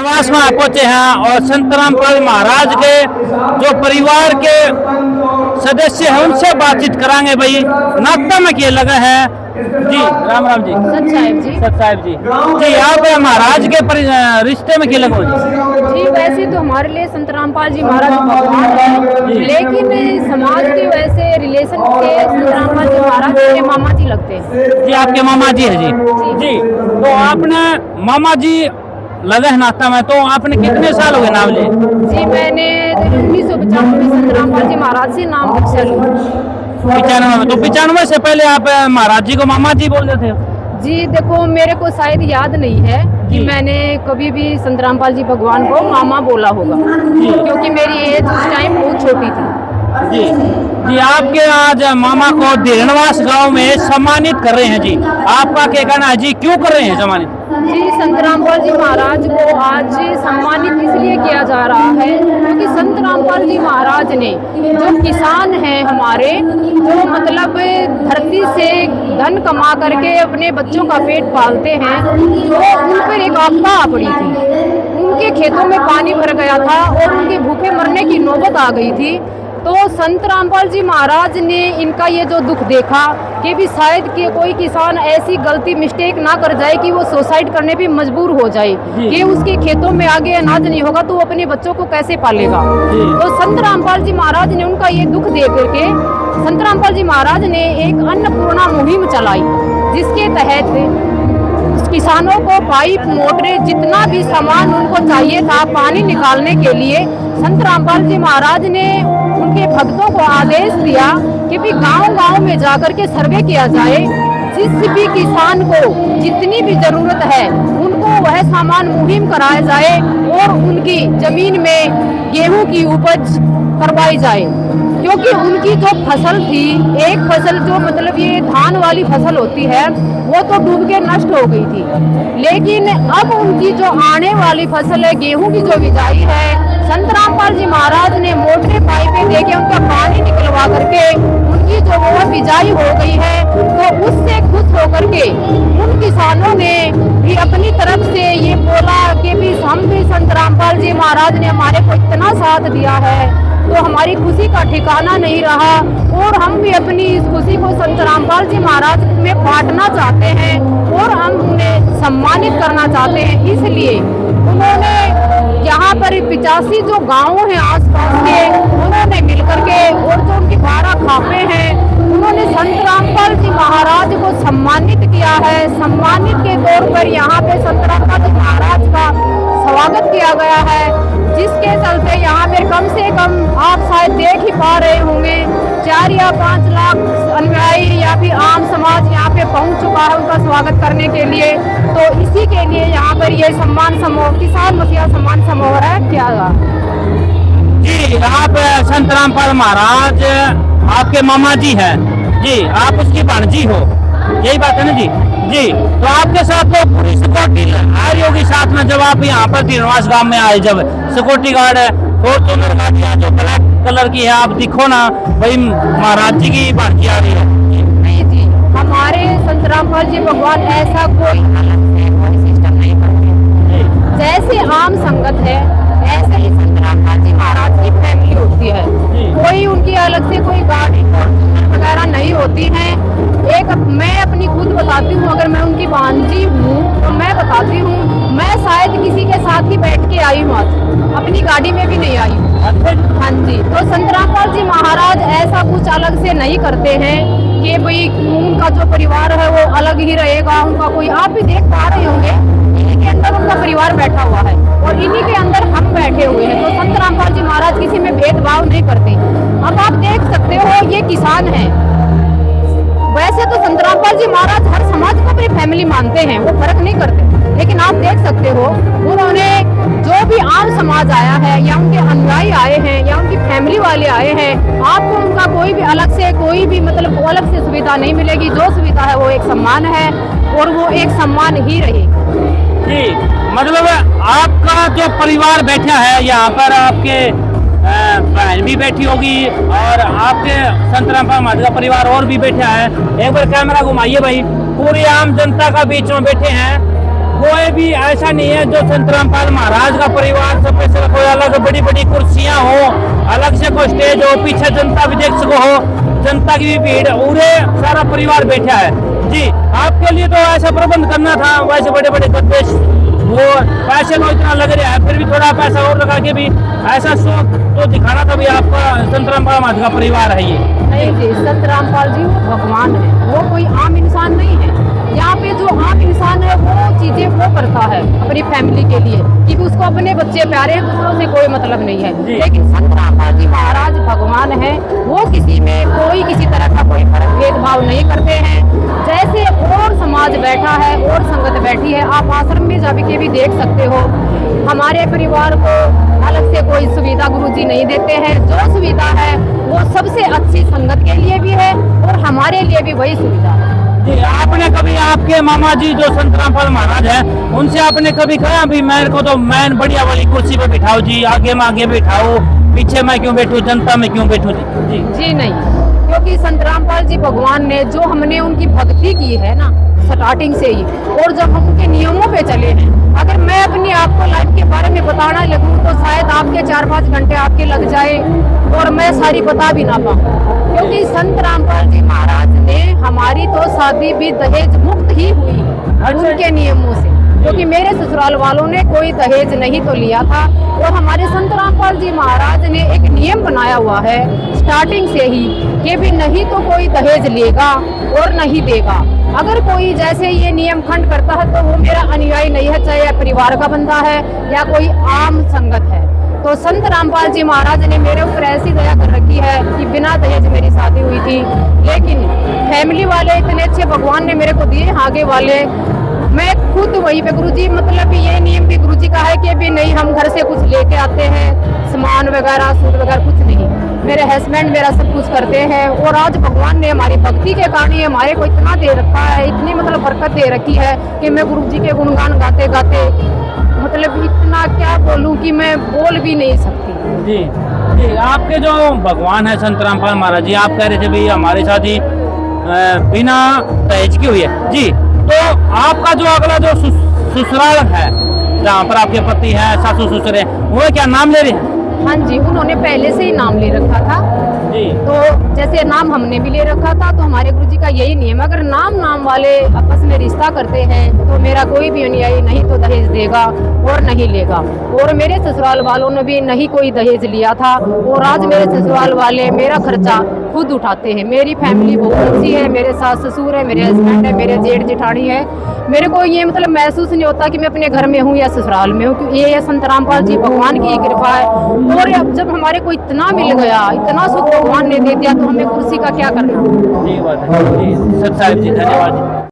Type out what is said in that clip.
निवास में पहुंचे हैं और संत रामपाल महाराज के जो परिवार के सदस्य हैं उनसे बातचीत कराएंगे। भाई नाश्ता में क्या लगा है जी? राम राम जी। सत साहिब जी जी आप महाराज के रिश्ते में क्या लगो जी? वैसे तो हमारे लिए संत रामपाल जी महाराज भगवान है, लेकिन समाज के वैसे रिलेशन के संत रामपाल जी महाराज के मामा जी लगते हैं जी। आपके मामा जी है जी? जी। तो आपने मामा जी लगा है नाश्ता में, तो आपने कितने साल हो गए नाम ले? जी मैंने 1995 में संत रामपाल जी महाराज से नाम दीक्षा ली। 95 में? तो 95 से पहले आप महाराज जी को मामा जी बोलते थे? जी देखो, मेरे को शायद याद नहीं है कि मैंने कभी भी संत रामपाल जी भगवान को मामा बोला होगा, क्योंकि मेरी एज उस टाइम बहुत छोटी थी। जी जी। आपके आज मामा को धीरनवास गांव में सम्मानित कर रहे हैं जी, आपका क्या कहना है जी? क्यों कर रहे हैं सम्मानित? जी संत रामपाल जी महाराज को आज सम्मानित इसलिए किया जा रहा है क्योंकि संत रामपाल जी महाराज ने जो किसान हैं हमारे, जो मतलब धरती से धन कमा करके अपने बच्चों का पेट पालते हैं, तो उन पर एक आपदा आ पड़ी थी। उनके खेतों में पानी भर गया था और उनके भूखे मरने की नौबत आ गई थी। तो संत रामपाल जी महाराज ने इनका ये जो दुख देखा कि भी शायद कि कोई किसान ऐसी गलती मिस्टेक ना कर जाए कि वो सुसाइड करने पे मजबूर हो जाए कि उसके खेतों में आगे अनाज नहीं होगा तो वो अपने बच्चों को कैसे पालेगा। तो संत रामपाल जी महाराज ने उनका ये दुख देख करके संत रामपाल जी महाराज ने एक अन्नपूर्णा मुहिम चलाई, जिसके तहत किसानों को पाइप मोटरें जितना भी सामान उनको चाहिए था पानी निकालने के लिए, संत रामपाल जी महाराज ने उनके भक्तों को आदेश दिया कि भी गांव-गांव में जाकर के सर्वे किया जाए, जिस भी किसान को जितनी भी जरूरत है उनको वह सामान मुहिम कराया जाए और उनकी जमीन में गेहूं की उपज करवाई जाए। क्योंकि उनकी जो फसल थी, एक फसल जो मतलब ये धान वाली फसल होती है, वो तो डूब के नष्ट हो गई थी, लेकिन अब उनकी जो आने वाली फसल है, गेहूं की जो बिजाई है, संत रामपाल जी महाराज ने मोटे पाइपें देके उनका पानी निकलवा करके उनकी जो वो बिजाई हो गई है, तो उससे खुश होकर के उन किसानों ने भी अपनी तरफ से ये बोला कि भी हम भी संत रामपाल जी महाराज ने हमारे को इतना साथ दिया है तो हमारी खुशी का ठिकाना नहीं रहा, और हम भी अपनी इस खुशी को संत रामपाल जी महाराज में बांटना चाहते हैं और हम उन्हें सम्मानित करना चाहते हैं। इसलिए उन्होंने यहाँ पर 85 जो गाँव हैं आसपास के, उन्होंने मिलकर के और जो उनकी 12 खापे हैं, उन्होंने संत रामपाल जी महाराज को सम्मानित किया है। सम्मानित के तौर पर यहाँ पे संत रामपाल जी महाराज का स्वागत किया गया है, जिसके चलते यहाँ पे कम से कम आप शायद देख ही पा रहे होंगे 4 या 5 लाख अनुयायी या फिर आम समाज यहाँ पे पहुँच चुका है उनका स्वागत करने के लिए। तो इसी के लिए यहाँ पर ये सम्मान समूह, किसान मसीहा सम्मान समूह है क्या जी। आप संत रामपाल महाराज आपके मामा जी हैं जी, आप उसकी भांजी हो, यही बात है ना जी? जी। तो आपके साथ तो पूरी सिक्योरिटी आ रही होगी साथ में, जब आप यहाँ पर धीरनवास गांव में आए, जब सिक्योरिटी गार्ड है, फॉर्च्यूनर गाड़ियाँ जो ब्लैक कलर की है, आप दिखो ना भाई महाराज जी की भांजी आ रही है। नहीं जी, हमारे संत रामपाल जी भगवान ऐसा कोई सिस्टम नहीं करते। जैसे आम संगत है ऐसे ही संत रामपाल जी महाराज की फैमिली होती है, कोई उनकी अलग से कोई गाड़ी वगैरह नहीं होती है। एक मैं अपनी खुद बताती हूँ, अगर मैं उनकी भांजी हूँ तो मैं बताती हूँ, मैं शायद किसी के साथ ही बैठ के आई हूँ, अपनी गाड़ी में भी नहीं आई हूँ। हाँ जी। तो संत रामपाल जी महाराज ऐसा कुछ अलग से नहीं करते हैं कि भाई उनका जो परिवार है वो अलग ही रहेगा, उनका कोई, आप भी देख पा रहे होंगे इन्हीं के अंदर उनका परिवार बैठा हुआ है और इन्हीं के अंदर हम बैठे हुए हैं। तो संत रामपाल जी महाराज किसी में भेदभाव नहीं करते। अब आप देख सकते हो ये किसान है, वैसे तो संत रामपाल जी महाराज हर समाज को अपनी फैमिली मानते हैं, वो फर्क नहीं करते, लेकिन आप देख सकते हो उन्होंने जो भी आम समाज आया है या उनके अनुयायी आए हैं या उनकी फैमिली वाले आए हैं, आपको उनका कोई भी अलग से कोई भी मतलब अलग से सुविधा नहीं मिलेगी। जो सुविधा है वो एक सम्मान है और वो एक सम्मान ही रहेगी जी। मतलब आपका जो परिवार बैठा है यहाँ पर, आपके बहन भी बैठी होगी और आपके संत रामपाल महाराज का परिवार और भी बैठा है। एक बार कैमरा घुमाइए भाई, पूरी आम जनता का बीच में बैठे हैं कोई भी ऐसा नहीं है जो संत रामपाल महाराज का परिवार स्पेशल कोई अलग बड़ी बड़ी कुर्सियां हो, अलग से कोई स्टेज हो, पीछे जनता भी देख सको हो, जनता की भी भीड़, पूरे सारा परिवार बैठा है जी। आपके लिए तो ऐसा प्रबंध करना था, वैसे बड़े बड़े गद्दे वो पैसे को इतना लग रहा है, फिर भी थोड़ा पैसा और लगा के भी ऐसा शौक तो दिखाना था भी आपका संत रामपाल महाराज का परिवार है ये। नहीं जी, संत रामपाल जी वो भगवान है, वो कोई आम इंसान नहीं है। यहाँ पे जो आम इंसान है वो चीजें वो करता है अपनी फैमिली के लिए कि उसको अपने बच्चे प्यारे हैं, दूसरों से कोई मतलब नहीं है। लेकिन संत रामपाल जी महाराज भगवान है, वो किसी में कोई किसी तरह का कोई भेदभाव नहीं करते हैं। जैसे और समाज बैठा है और संगत बैठी है, आप आश्रम में जाके के भी देख सकते हो। हमारे परिवार को अलग से कोई सुविधा गुरुजी नहीं देते हैं, जो सुविधा है वो सबसे अच्छी संगत के लिए भी है और हमारे लिए भी वही सुविधा है। जी, आपने कभी आपके मामा जी जो संत रामपाल महाराज है उनसे आपने कभी कहा भी मेरे को तो मैं बढ़िया वाली कुर्सी पे बिठाओ जी, आगे में आगे बिठाओ, पीछे मैं क्यों बैठूं, जनता में क्यों बैठूं जी? जी नहीं, क्योंकि संत रामपाल जी भगवान ने जो हमने उनकी भक्ति की है ना स्टार्टिंग से ही, और जब हम उनके नियमों पे चले हैं, अगर मैं अपनी आपको लाइफ के बारे में बताना लगूं तो शायद आपके 4-5 घंटे आपके लग जाए और मैं सारी बता भी ना पाऊं। क्योंकि संत रामपाल जी महाराज ने हमारी तो शादी भी दहेज मुक्त ही हुई उनके नियमों से, क्योंकि मेरे ससुराल वालों ने कोई दहेज नहीं तो लिया था। और हमारे संत रामपाल जी महाराज ने एक नियम बनाया हुआ है स्टार्टिंग से ही कि भी नहीं तो कोई दहेज लेगा और नहीं देगा। अगर कोई जैसे ये नियम खंड करता है तो वो मेरा अनुयायी नहीं है, चाहे परिवार का बंदा है या कोई आम संगत है। तो संत रामपाल जी महाराज ने मेरे ऊपर ऐसी दया कर रखी है कि बिना दहेज मेरी शादी हुई थी, लेकिन फैमिली वाले इतने अच्छे भगवान ने मेरे को दिए, आगे वाले मैं खुद वहीं पे गुरुजी, मतलब ये नियम भी गुरुजी का है कि भी नहीं हम घर से कुछ लेके आते हैं, सामान वगैरह सूट वगैरह कुछ नहीं, मेरे हस्बैंड मेरा सब कुछ करते हैं। और आज भगवान ने हमारी भक्ति के कारण ही हमारे को इतना दे रखा है, इतनी मतलब बरकत दे रखी है कि मैं गुरुजी के गुणगान गाते गाते मतलब इतना क्या बोलूं कि मैं बोल भी नहीं सकती। जी जी, आपके जो भगवान है संत रामपाल महाराज जी, आप कह रहे थे भाई हमारी शादी बिना दहेज की हुई है जी, तो आपका जो अगला जो ससुराल है जहाँ पर आपके पति है, सासू ससुर है, वो क्या नाम ले रहे हैं? हाँ जी, उन्होंने पहले से ही नाम ले रखा था जी। तो जैसे नाम हमने भी ले रखा था, तो हमारे गुरुजी का यही नियम, अगर नाम वाले आपस में रिश्ता करते हैं तो मेरा कोई भी अनुयायी नहीं तो दहेज देगा और नहीं लेगा। और मेरे ससुराल वालों ने भी नहीं कोई दहेज लिया था और आज मेरे ससुराल वाले मेरा खर्चा खुद उठाते हैं। मेरी फैमिली बहुत अच्छी है, मेरे सास ससुर है, मेरे हस्बैंड है, मेरे जेठ जेठानी है। मेरे को ये मतलब महसूस नहीं होता कि मैं अपने घर में हूँ या ससुराल में हूँ, क्योंकि ये संत रामपाल जी भगवान की कृपा है। और अब जब हमारे को इतना मिल गया, इतना सुख भगवान ने दे दिया, तो हमें कुर्सी का क्या करना। जी बात है जी, सत साहिब जी, धन्यवाद।